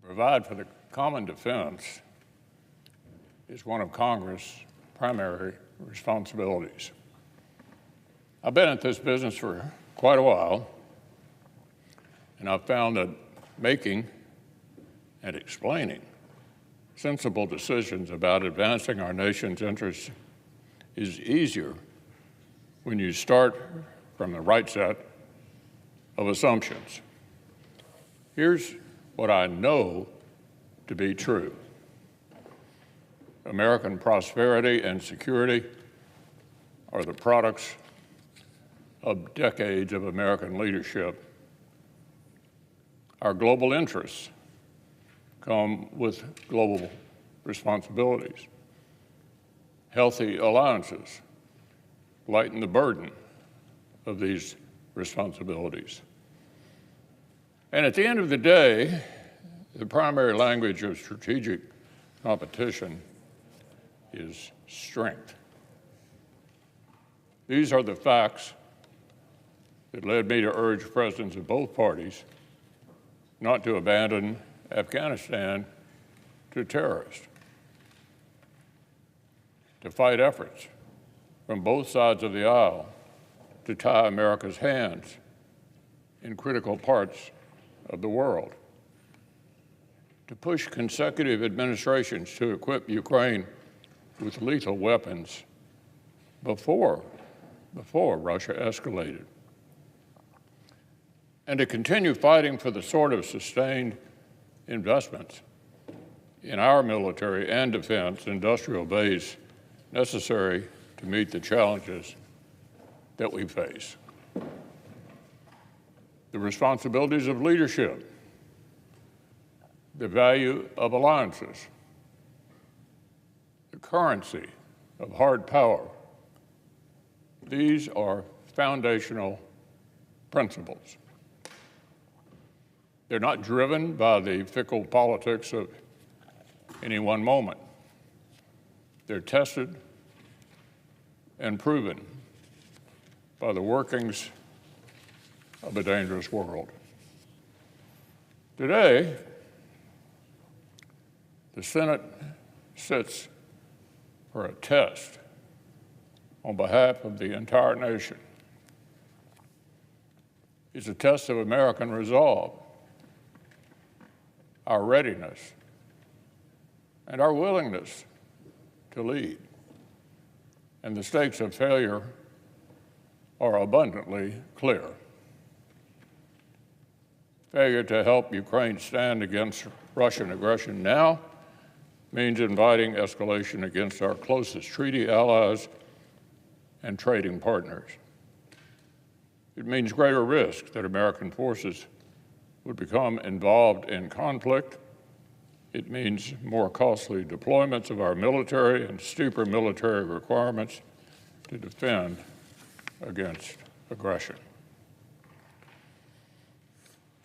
Provide for the common defense is one of Congress' primary responsibilities. I've been at this business for quite a while, and I've found that making and explaining sensible decisions about advancing our nation's interests is easier when you start from the right set of assumptions. Here's what I know to be true. American prosperity and security are the products of decades of American leadership. Our global interests come with global responsibilities. Healthy alliances lighten the burden of these responsibilities. And at the end of the day, the primary language of strategic competition is strength. These are the facts that led me to urge presidents of both parties not to abandon Afghanistan to terrorists, to fight efforts from both sides of the aisle to tie America's hands in critical parts of the world, to push consecutive administrations to equip Ukraine with lethal weapons before Russia escalated, and to continue fighting for the sort of sustained investments in our military and defense industrial base necessary to meet the challenges that we face. The responsibilities of leadership, the value of alliances, the currency of hard power. These are foundational principles. They're not driven by the fickle politics of any one moment. They're tested and proven by the workings of a dangerous world. Today, the Senate sits for a test on behalf of the entire nation. It's a test of American resolve, our readiness, and our willingness to lead. And the stakes of failure are abundantly clear. Failure to help Ukraine stand against Russian aggression now means inviting escalation against our closest treaty allies and trading partners. It means greater risk that American forces would become involved in conflict. It means more costly deployments of our military and steeper military requirements to defend against aggression.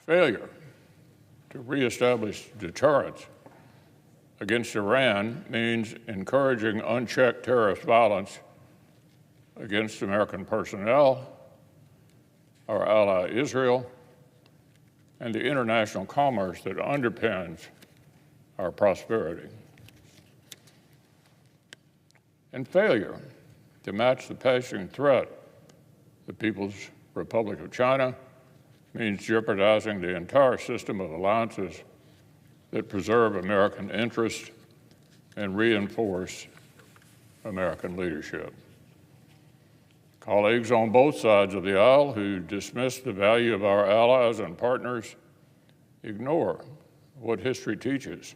Failure to reestablish deterrence against Iran means encouraging unchecked terrorist violence against American personnel, our ally Israel, and the international commerce that underpins our prosperity. And failure to match the pacing threat, the People's Republic of China, means jeopardizing the entire system of alliances that preserve American interests and reinforce American leadership. Colleagues on both sides of the aisle who dismiss the value of our allies and partners ignore what history teaches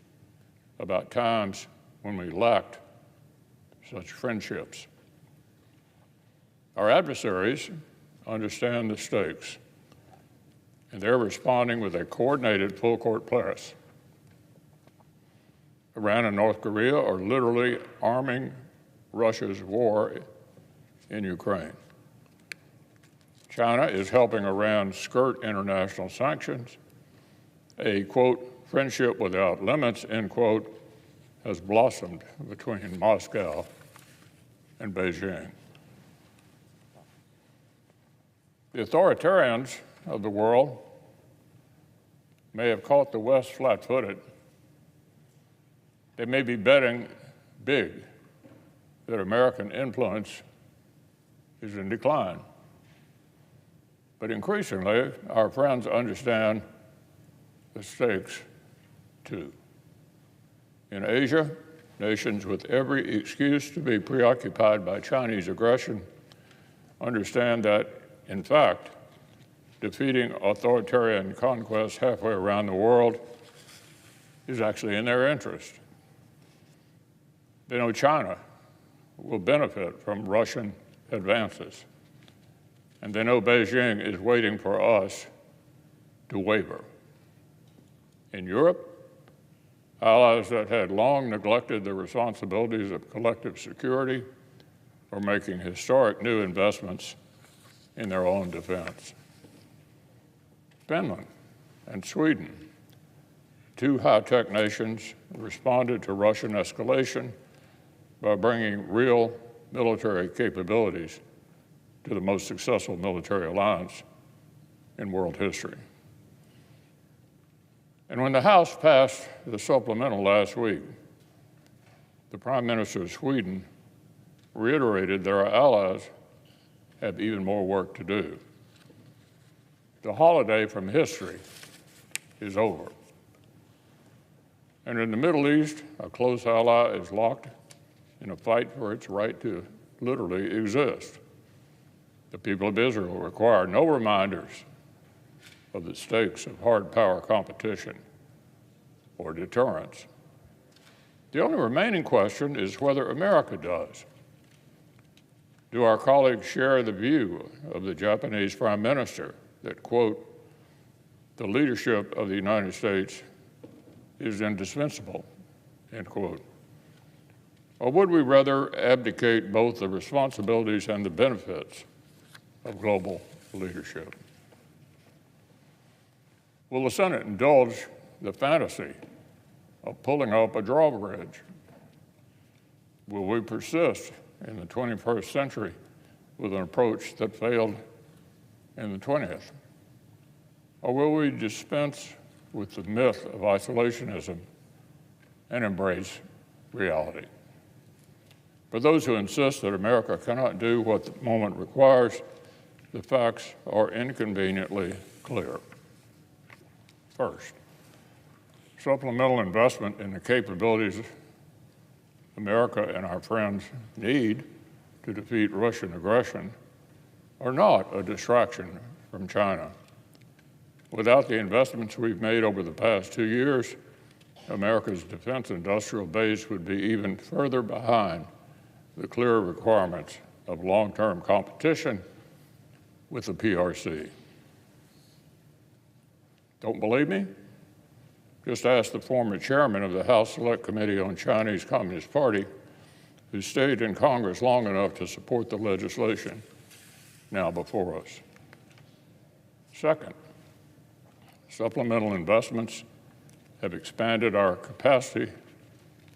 about times when we lacked such friendships. Our adversaries understand the stakes, and they're responding with a coordinated full-court press. Iran and North Korea are literally arming Russia's war in Ukraine. China is helping Iran skirt international sanctions. A, quote, friendship without limits, end quote, has blossomed between Moscow and Beijing. The authoritarians of the world may have caught the West flat-footed, They may be betting big that American influence is in decline. But increasingly, our friends understand the stakes too. In Asia, nations with every excuse to be preoccupied by Chinese aggression understand that, in fact, defeating authoritarian conquest halfway around the world is actually in their interest. They know China will benefit from Russian advances, and they know Beijing is waiting for us to waver. In Europe, allies that had long neglected the responsibilities of collective security are making historic new investments in their own defense. Finland and Sweden, two high-tech nations, responded to Russian escalation by bringing real military capabilities to the most successful military alliance in world history. And when the House passed the supplemental last week, the Prime Minister of Sweden reiterated that our allies have even more work to do. The holiday from history is over. And in the Middle East, a close ally is locked in a fight for its right to literally exist. The people of Israel require no reminders of the stakes of hard power competition or deterrence. The only remaining question is whether America does. Do our colleagues share the view of the Japanese Prime Minister that, quote, the leadership of the United States is indispensable, end quote? Or would we rather abdicate both the responsibilities and the benefits of global leadership? Will the Senate indulge the fantasy of pulling up a drawbridge? Will we persist in the 21st century with an approach that failed in the 20th? Or will we dispense with the myth of isolationism and embrace reality? For those who insist that America cannot do what the moment requires, the facts are inconveniently clear. First, supplemental investment in the capabilities America and our friends need to defeat Russian aggression are not a distraction from China. Without the investments we've made over the past 2 years, America's defense industrial base would be even further behind the clear requirements of long-term competition with the PRC. Don't believe me? Just ask the former chairman of the House Select Committee on Chinese Communist Party, who stayed in Congress long enough to support the legislation now before us. Second, supplemental investments have expanded our capacity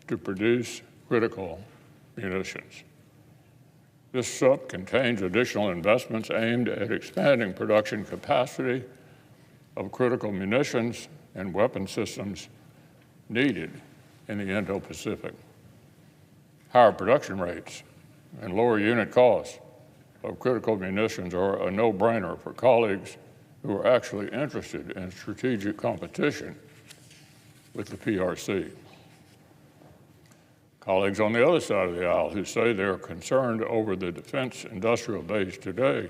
to produce critical munitions. This SUP contains additional investments aimed at expanding production capacity of critical munitions and weapon systems needed in the Indo-Pacific. Higher production rates and lower unit costs of critical munitions are a no-brainer for colleagues who are actually interested in strategic competition with the PRC. Colleagues on the other side of the aisle who say they're concerned over the defense industrial base today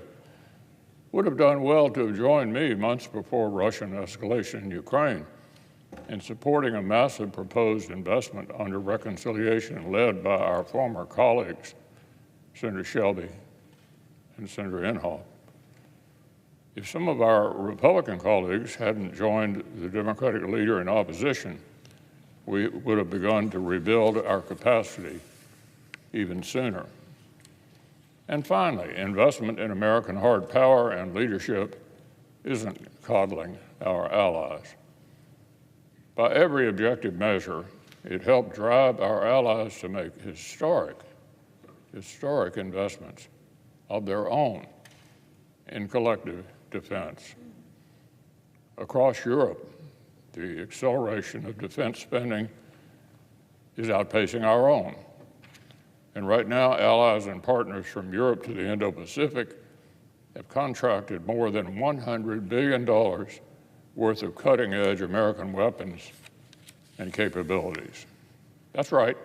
would have done well to have joined me months before Russian escalation in Ukraine in supporting a massive proposed investment under reconciliation led by our former colleagues, Senator Shelby and Senator Inhofe. If some of our Republican colleagues hadn't joined the Democratic leader in opposition, we would have begun to rebuild our capacity even sooner. And finally, investment in American hard power and leadership isn't coddling our allies. By every objective measure, it helped drive our allies to make historic investments of their own in collective defense. Across Europe, the acceleration of defense spending is outpacing our own. And right now, allies and partners from Europe to the Indo-Pacific have contracted more than $100 billion worth of cutting-edge American weapons and capabilities. That's right.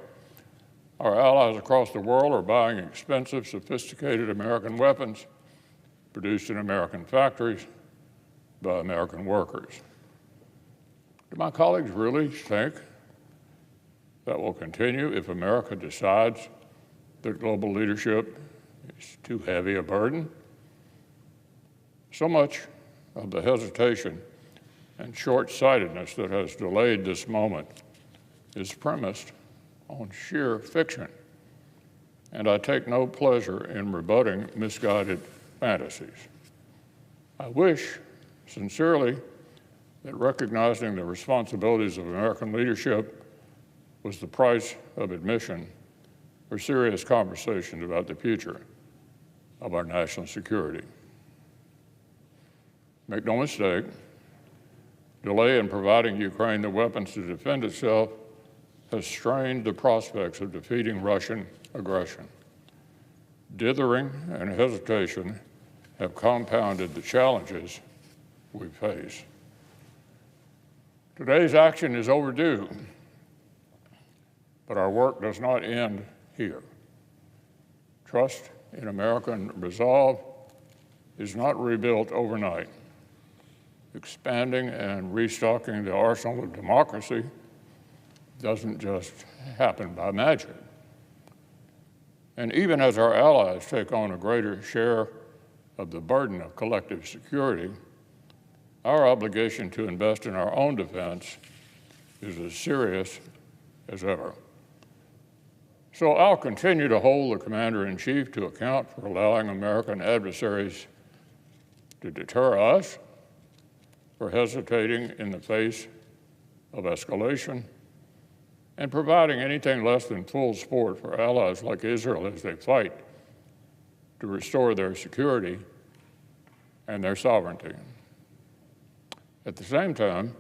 Our allies across the world are buying expensive, sophisticated American weapons produced in American factories by American workers. Do my colleagues really think that will continue if America decides that global leadership is too heavy a burden? So much of the hesitation and short-sightedness that has delayed this moment is premised on sheer fiction, and I take no pleasure in rebutting misguided fantasies. I wish, sincerely, that recognizing the responsibilities of American leadership was the price of admission for serious conversations about the future of our national security. Make no mistake, delay in providing Ukraine the weapons to defend itself has strained the prospects of defeating Russian aggression. Dithering and hesitation have compounded the challenges we face. Today's action is overdue, but our work does not end here. Trust in American resolve is not rebuilt overnight. Expanding and restocking the arsenal of democracy doesn't just happen by magic. And even as our allies take on a greater share of the burden of collective security, our obligation to invest in our own defense is as serious as ever. So I'll continue to hold the Commander-in-Chief to account for allowing American adversaries to deter us, for hesitating in the face of escalation, and providing anything less than full support for allies like Israel as they fight to restore their security and their sovereignty. At the same time,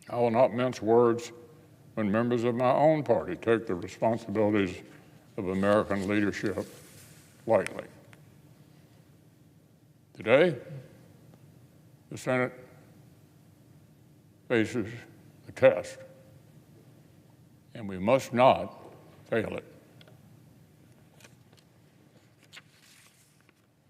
I will not mince words when members of my own party take the responsibilities of American leadership lightly. Today, the Senate faces a test, and we must not fail it.